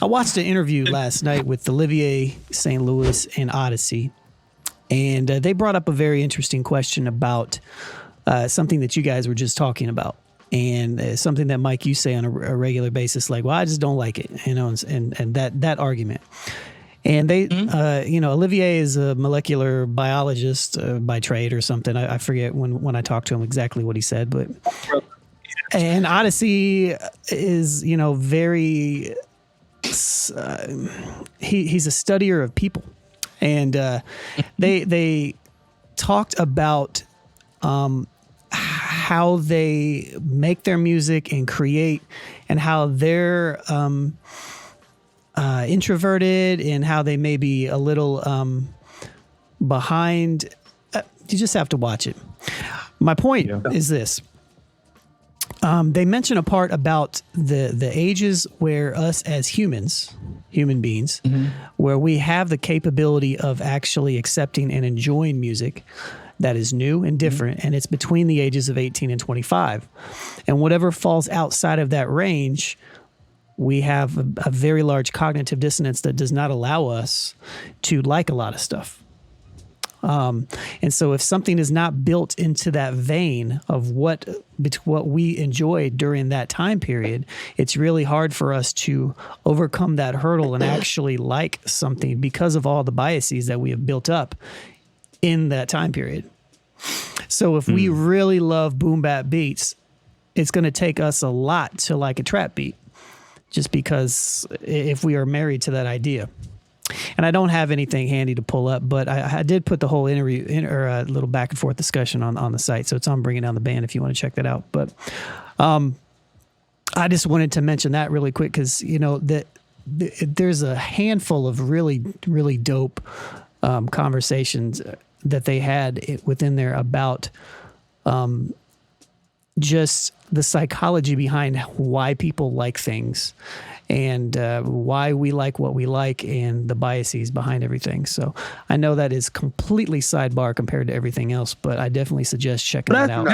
I watched an interview last night with Olivier St. Louis and Odyssey, and they brought up a very interesting question about something that you guys were just talking about, and something that, Mike, you say on a regular basis, like, well, I just don't like it, you know, and that argument. And they, you know, Olivier is a molecular biologist by trade or something. I forget when I talked to him exactly what he said, but and Odyssey is, you know, very he's a studier of people, and they talked about how they make their music and create, and how they're introverted, and how they may be a little behind. You just have to watch it. My point is this. They mention a part about the ages where us as human beings, where we have the capability of actually accepting and enjoying music that is new and different, and it's between the ages of 18 and 25. And whatever falls outside of that range, we have a very large cognitive dissonance that does not allow us to like a lot of stuff. And so if something is not built into that vein of what we enjoyed during that time period, it's really hard for us to overcome that hurdle and actually like something because of all the biases that we have built up in that time period. So if we really love boom bap beats, it's going to take us a lot to like a trap beat, just because if we are married to that idea. And I don't have anything handy to pull up, but I did put the whole interview or a little back and forth discussion on the site. So it's on Bringing Down the Band if you want to check that out. But I just wanted to mention that really quick because, you know, there's a handful of really, really dope conversations that they had within there about just the psychology behind why people like things, and why we like what we like, and the biases behind everything. So I know that is completely sidebar compared to everything else, but I definitely suggest checking that out.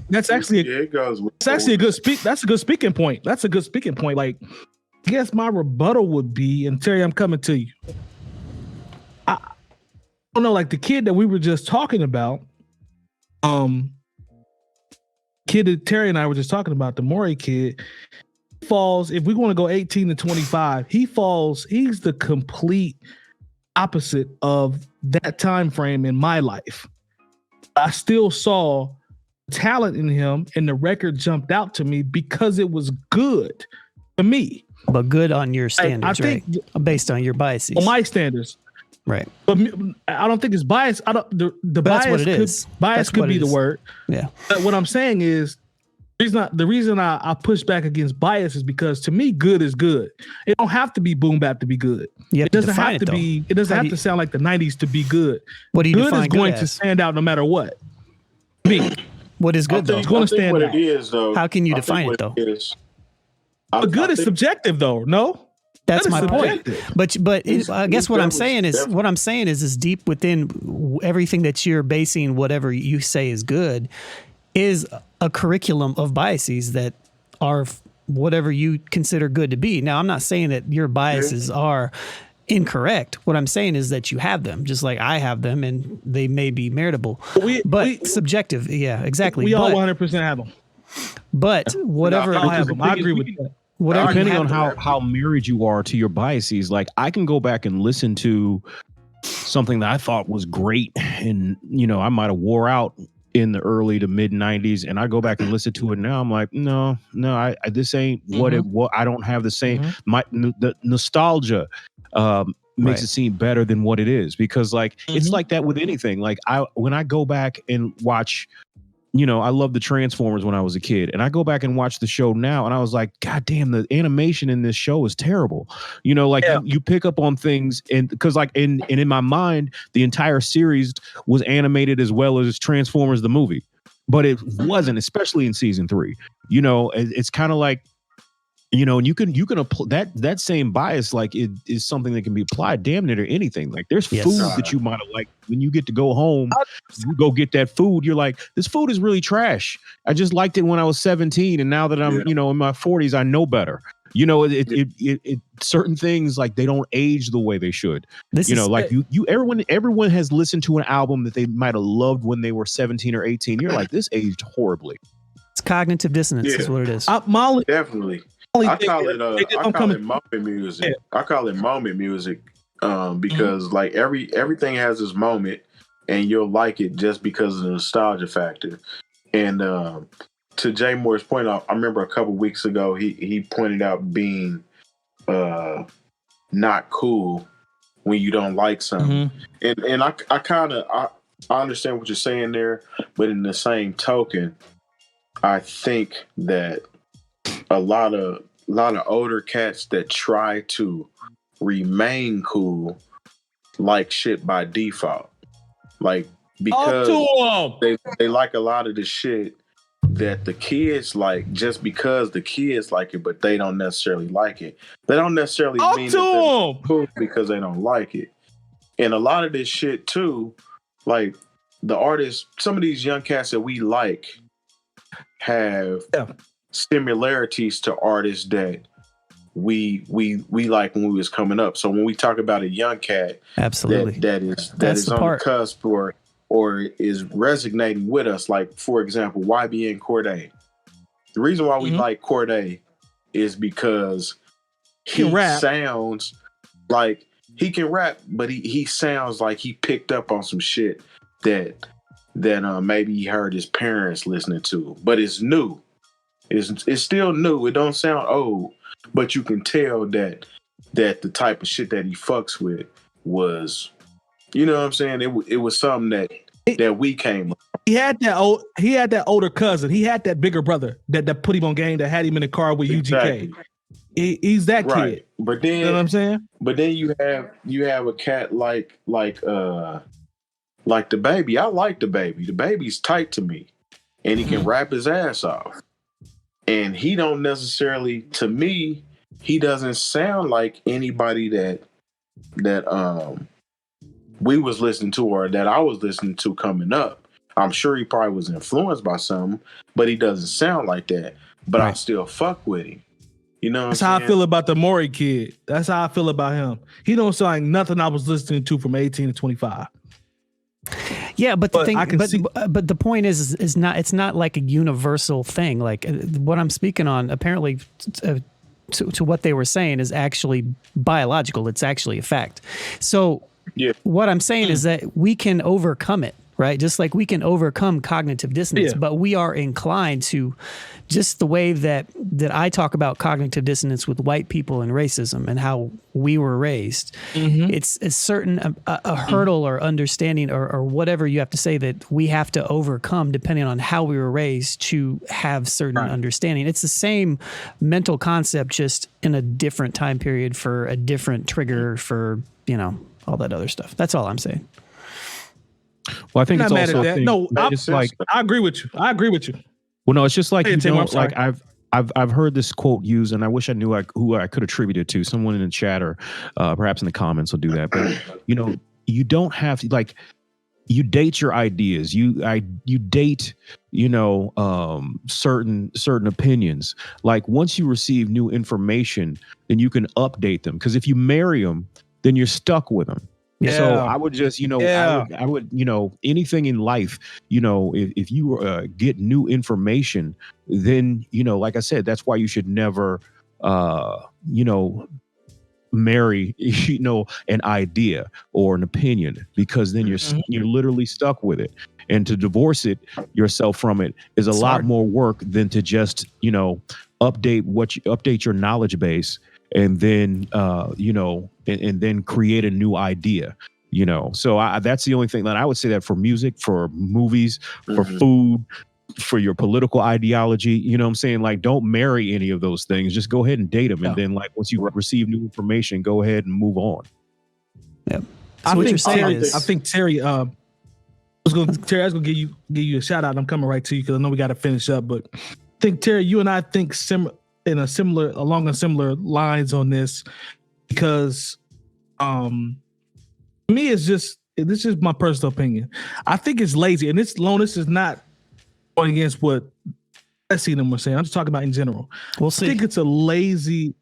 That's actually a good speaking point. That's a good speaking point. Like, I guess my rebuttal would be, and Terry, I'm coming to you. I don't know, like the kid that we were just talking about, kid that Terry and I were just talking about, the Maury kid, falls, if we want to go 18 to 25, he's the complete opposite of that time frame in my life. I still saw talent in him, and the record jumped out to me because it was good to me. But good on your standards, right? Based on your biases. On my standards. Right. But I don't think it's bias. The bias could be the word. Yeah. But what I'm saying is, the reason I push back against bias is because, to me, good is good. It don't have to be boom bap to be good. It doesn't have to be. It doesn't have to sound like the 90s to be good. What do you define good is going to stand out no matter what. Me. What is good though? It's going to stand out. It is, though. How can you define it though? But good is subjective though. No. That's my point. But I guess what I'm saying is deep within everything that you're basing whatever you say is good is a curriculum of biases that are whatever you consider good to be. Now, I'm not saying that your biases are incorrect. What I'm saying is that you have them, just like I have them, and they may be meritable. But subjective. Yeah, exactly. We all 100% have them. But whatever. I have them. I agree with that. Depending on how married you are to your biases, like I can go back and listen to something that I thought was great, and you know, I might have wore out in the early to mid 90s, and I go back and listen to it now. I'm like, no, I this ain't what I don't have the same. The nostalgia makes it seem better than what it is, because like it's like that with anything. Like when I go back and watch. You know, I loved the Transformers when I was a kid, and I go back and watch the show now, and I was like, God damn, the animation in this show is terrible. You know, like you pick up on things, and because like in my mind, the entire series was animated as well as Transformers the movie, but it wasn't, especially in season 3. You know, it's kind of like, you know, and you can apply that same bias, like it is something that can be applied damn near to anything. Like there's food that you might have liked when you get to go home, you go get that food. You're like, this food is really trash. I just liked it when I was 17, and now that I'm, you know, in my 40s, I know better. You know, it certain things like they don't age the way they should. Everyone has listened to an album that they might have loved when they were 17 or 18. You're like, this aged horribly. It's cognitive dissonance is what it is. Definitely. I call it moment music. Yeah. I call it moment music because like everything has its moment, and you'll like it just because of the nostalgia factor. And to Jay Moore's point, I remember a couple weeks ago he pointed out being not cool when you don't like something, and I understand what you're saying there, but in the same token, I think that a lot of older cats that try to remain cool like shit by default, like because they like a lot of the shit that the kids like just because the kids like it, but they don't necessarily like it. They don't necessarily mean that they're cool because they don't like it. And a lot of this shit too, like the artists, some of these young cats that we like have similarities to artists that we like when we was coming up. So when we talk about a young cat, absolutely that is on the cusp or is resonating with us, like for example, YBN Cordae. The reason why we like Cordae is because he sounds like he can rap, but he sounds like he picked up on some shit that maybe he heard his parents listening to, but it's new. It's still new. It don't sound old, but you can tell that the type of shit that he fucks with was, you know what I'm saying? It was something that we came up. He had that older cousin. He had that bigger brother that put him on game, that had him in the car with UGK. He's that kid. But then, you know what I'm saying? But then you have a cat like the baby. I like the baby. The baby's tight to me, and he can rap his ass off. And he don't necessarily, to me, he doesn't sound like anybody that we was listening to or that I was listening to coming up. I'm sure he probably was influenced by something, but he doesn't sound like that. But I still fuck with him. You know what That's I'm saying? how I feel about the Maury kid. That's how I feel about him. He don't sound like nothing I was listening to from 18 to 25. Yeah, but the thing, but the point is it's not like a universal thing. Like what I'm speaking on, apparently, to what they were saying is actually biological. It's actually a fact. So what I'm saying is that we can overcome it, right? Just like we can overcome cognitive dissonance, but we are inclined to, just the way that I talk about cognitive dissonance with white people and racism and how we were raised. It's a certain a hurdle or understanding or whatever you have to say that we have to overcome depending on how we were raised to have certain understanding. It's the same mental concept, just in a different time period for a different trigger for, you know, all that other stuff. That's all I'm saying. Well, I think it's also I agree with you. Well, no, it's just like, you don't, like I've heard this quote used, and I wish I knew who I could attribute it to. Someone in the chat or perhaps in the comments will do that. But you know, you don't have to, like, you date your ideas. You date, you know, certain opinions. Like once you receive new information, then you can update them. Because if you marry them, then you're stuck with them. Yeah. So I would just, you know, I would, you know, anything in life, you know, if you get new information, then, you know, like I said, that's why you should never, you know, marry, you know, an idea or an opinion, because then you're literally stuck with it. And to divorce yourself from it is a lot more work than to just, you know, update your knowledge base. And then, you know, and then create a new idea, you know. So that's the only thing that I would say, that for music, for movies, for food, for your political ideology, you know what I'm saying? Like, don't marry any of those things. Just go ahead and date them. And then, like, once you receive new information, go ahead and move on. Yeah. I think Terry, I was gonna give you a shout out. I'm coming right to you because I know we got to finish up. But I think, Terry, you and I think along similar lines on this, because me, this is my personal opinion. I think it's lazy, and this is not going against what I see them were saying. I'm just talking about in general. We'll see. I think it's a lazy.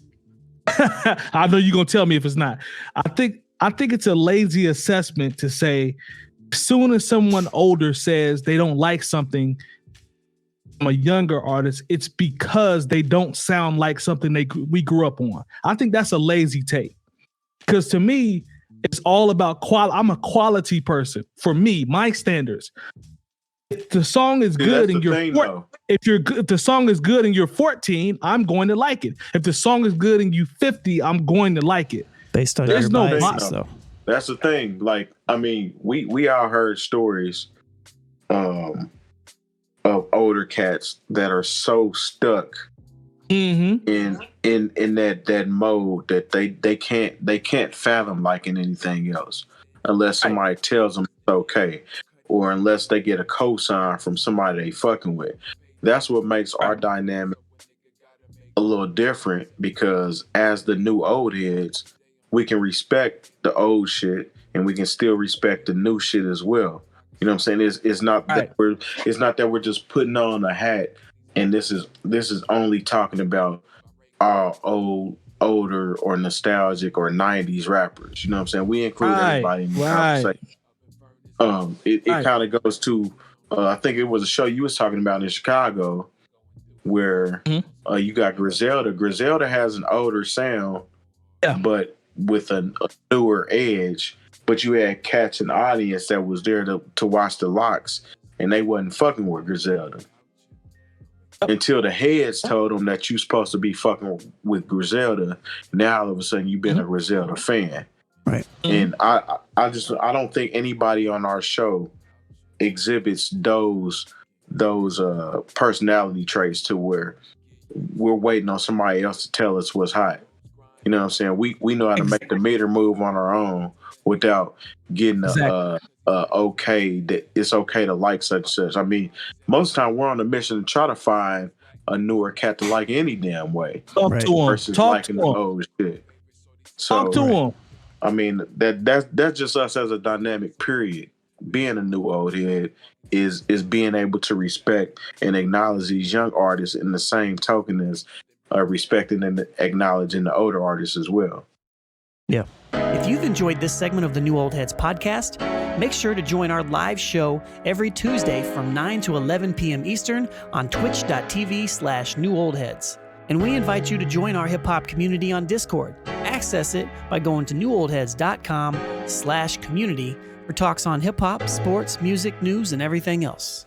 I know you're gonna tell me if it's not. I think it's a lazy assessment to say, as soon as someone older says they don't like something from a younger artist, it's because they don't sound like something we grew up on. I think that's a lazy take. Because to me, it's all about quality. I'm a quality person. For me, my standards. If the song is good and if the song is good and you're 14, I'm going to like it. If the song is good and you 50, I'm going to like it. Based on your biases, though. That's the thing. Like, I mean, we all heard stories of older cats that are so stuck in that mode that they can't fathom liking anything else unless somebody tells them it's okay, or unless they get a cosign from somebody they fucking with. That's what makes our dynamic a little different, because as the new old heads, we can respect the old shit and we can still respect the new shit as well. You know what I'm saying? It's not that we're just putting on a hat and this is only talking about older or nostalgic or 90s rappers. You know what I'm saying? We include everybody in the conversation. It kind of goes to I think it was a show you was talking about in Chicago where you got Griselda. Griselda has an older sound, but with a newer edge. But you had cats in the audience that was there to watch the locks, and they wasn't fucking with Griselda until the heads told them that you supposed to be fucking with Griselda. Now all of a sudden you've been a Griselda fan, right? And I don't think anybody on our show exhibits those personality traits to where we're waiting on somebody else to tell us what's hot. You know what I'm saying? We know how to make the meter move on our own without getting okay that it's okay to like such and such. I mean, most of the time we're on a mission to try to find a newer cat to like any damn way. Talk to him. Versus liking the old shit. So, talk to him. I mean, that's just us as a dynamic, period. Being a new old head is being able to respect and acknowledge these young artists in the same token as respecting and acknowledging the older artists as well. Yeah. If you've enjoyed this segment of the New Old Heads podcast, make sure to join our live show every Tuesday from 9 to 11 p.m. Eastern on twitch.tv/newoldheads. And we invite you to join our hip hop community on Discord. Access it by going to newoldheads.com/community for talks on hip hop, sports, music, news, and everything else.